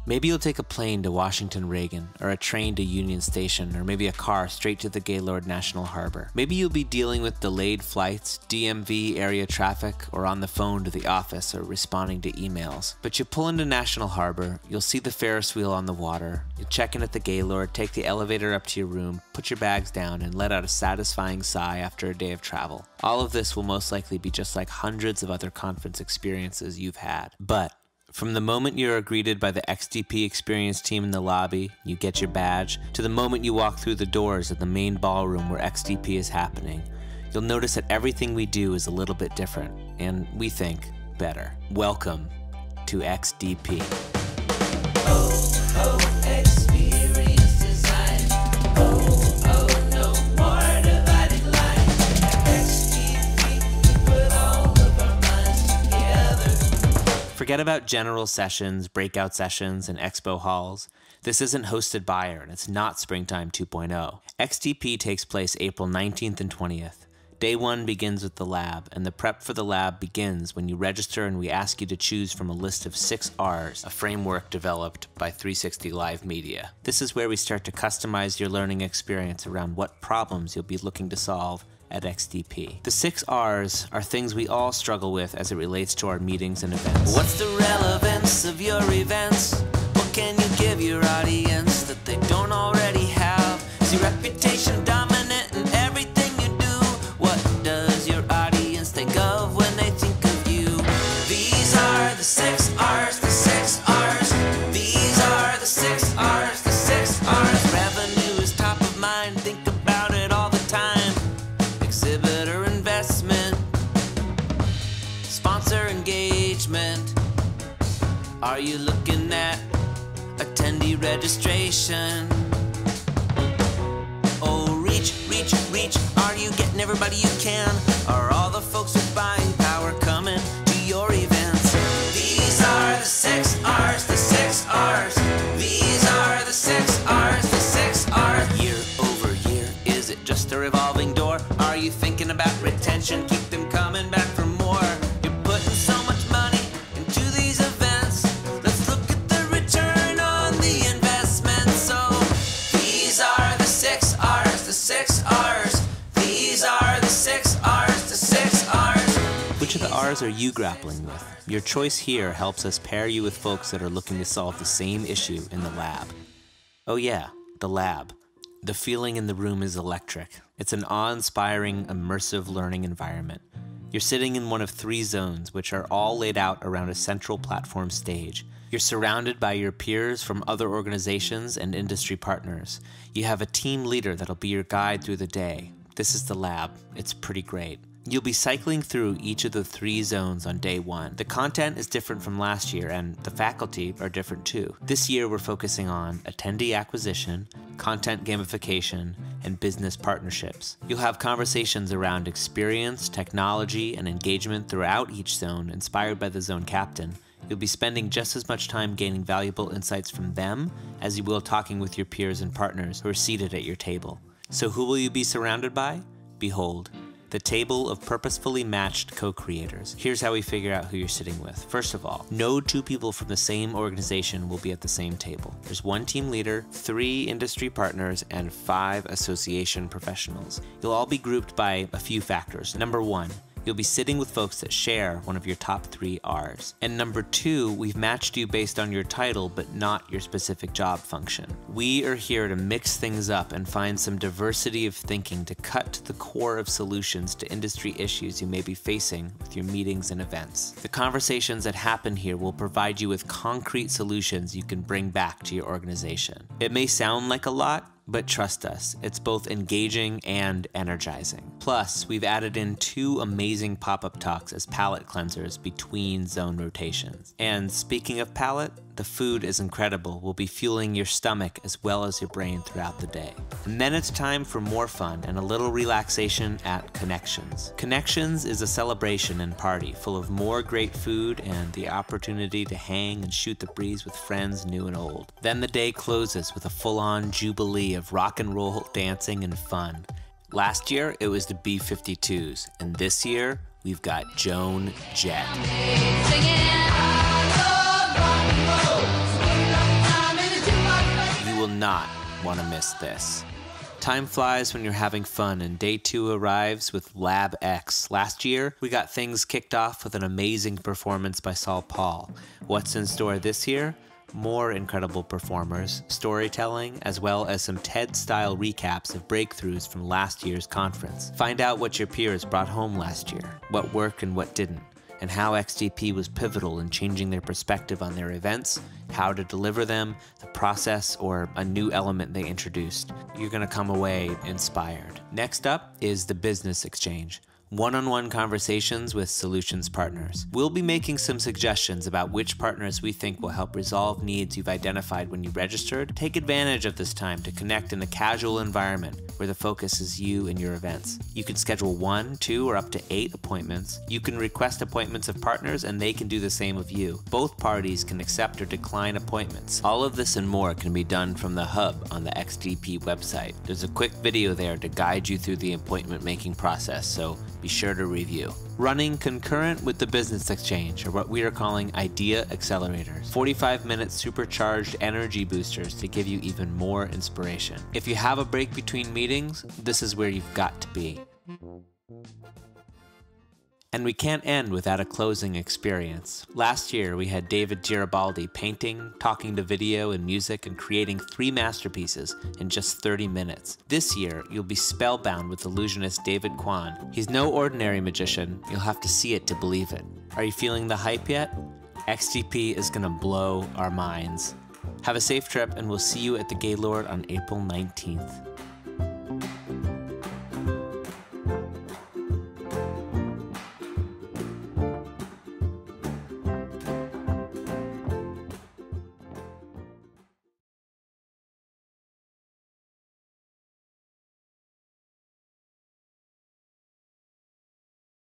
Maybe you'll take a plane to Washington Reagan, or a train to Union Station, or maybe a car straight to the Gaylord National Harbor. Maybe you'll be dealing with delayed flights, DMV area traffic, or on the phone to the office, or responding to emails. But you pull into National Harbor, you'll see the Ferris wheel on the water, you check in at the Gaylord, take the elevator up to your room, put your bags down, and let out a satisfying sigh after a day of travel. All of this will most likely be just like hundreds of other conference experiences you've had. But from the moment you are greeted by the XDP experience team in the lobby, you get your badge, to the moment you walk through the doors of the main ballroom where XDP is happening, you'll notice that everything we do is a little bit different, and we think better. Welcome to XDP. Experience design. No more divided lines. XDP, put all of our minds together. Forget about general sessions, breakout sessions, and expo halls. This isn't hosted by and it's not Springtime 2.0. XDP takes place April 19th and 20th. Day 1 begins with the lab, and the prep for the lab begins when you register and we ask you to choose from a list of 6 R's, a framework developed by 360 Live Media. This is where we start to customize your learning experience around what problems you'll be looking to solve at XDP. The 6 R's are things we all struggle with as it relates to our meetings and events. What's the relevance of your events? What can you give your audience that they don't already have? Is your reputation dominant in everything you do? What does your audience think of when they think of you? These are the 6 R's, the 6 R's. These are the 6 R's, the 6 R's. Revenue is top of mind, think about it all the time. Exhibitor investment, sponsor engagement. Are you looking at attendee registration? Oh, reach, reach, reach. Are you getting everybody you can? Are all the folks with buying power coming to your events? These are the 6 R's, the 6 R's. These are the 6 R's, the 6 R's. Year over year, is it just a revolving door? Are you thinking about retention? Keep them coming back for more. You're putting so much money into these events. Let's look at the return on the investment. So these are the 6 R's, the 6 R's. These are the 6 R's, the 6 R's. Which of the R's are you grappling with? Your choice here helps us pair you with folks that are looking to solve the same issue in the lab. Oh yeah, the lab. The feeling in the room is electric. It's an awe-inspiring, immersive learning environment. You're sitting in one of 3 zones, which are all laid out around a central platform stage. You're surrounded by your peers from other organizations and industry partners. You have a team leader that'll be your guide through the day. This is the lab. It's pretty great. You'll be cycling through each of the 3 zones on day 1. The content is different from last year, and the faculty are different too. This year we're focusing on attendee acquisition, content gamification, and business partnerships. You'll have conversations around experience, technology, and engagement throughout each zone, inspired by the zone captain. You'll be spending just as much time gaining valuable insights from them as you will talking with your peers and partners who are seated at your table. So who will you be surrounded by? Behold, the table of purposefully matched co-creators. Here's how we figure out who you're sitting with. First of all, no 2 people from the same organization will be at the same table. There's 1 team leader, 3 industry partners, and 5 association professionals. You'll all be grouped by a few factors. Number 1, you'll be sitting with folks that share one of your top 3 R's. And number 2, we've matched you based on your title, but not your specific job function. We are here to mix things up and find some diversity of thinking to cut to the core of solutions to industry issues you may be facing with your meetings and events. The conversations that happen here will provide you with concrete solutions you can bring back to your organization. It may sound like a lot, but trust us, it's both engaging and energizing. Plus, we've added in 2 amazing pop-up talks as palate cleansers between zone rotations. And speaking of palate, the food is incredible. We'll be fueling your stomach as well as your brain throughout the day. And then it's time for more fun and a little relaxation at Connections. Connections is a celebration and party full of more great food and the opportunity to hang and shoot the breeze with friends new and old. Then the day closes with a full-on jubilee of rock and roll, dancing, and fun. Last year, it was the B-52s, and this year, we've got Joan Jett. not want to miss this. Time flies when you're having fun, and day 2 arrives with Lab X. Last year, we got things kicked off with an amazing performance by Saul Paul. What's in store this year? More incredible performers, storytelling, as well as some TED-style recaps of breakthroughs from last year's conference. Find out what your peers brought home last year, what worked and what didn't, and how XDP was pivotal in changing their perspective on their events, how to deliver them, the process, or a new element they introduced. You're going to come away inspired. Next up is the Business Exchange. One-on-one conversations with solutions partners. We'll be making some suggestions about which partners we think will help resolve needs you've identified when you registered. Take advantage of this time to connect in a casual environment where the focus is you and your events. You can schedule 1, 2, or up to 8 appointments. You can request appointments of partners and they can do the same of you. Both parties can accept or decline appointments. All of this and more can be done from the hub on the XDP website. There's a quick video there to guide you through the appointment making process, so be sure to review. Running concurrent with the Business Exchange are what we are calling Idea Accelerators, 45-minute supercharged energy boosters to give you even more inspiration. If you have a break between meetings, this is where you've got to be. And we can't end without a closing experience. Last year, we had David Garibaldi painting, talking to video and music, and creating 3 masterpieces in just 30 minutes. This year, you'll be spellbound with illusionist David Kwan. He's no ordinary magician. You'll have to see it to believe it. Are you feeling the hype yet? XDP is gonna blow our minds. Have a safe trip, and we'll see you at the Gaylord on April 19th.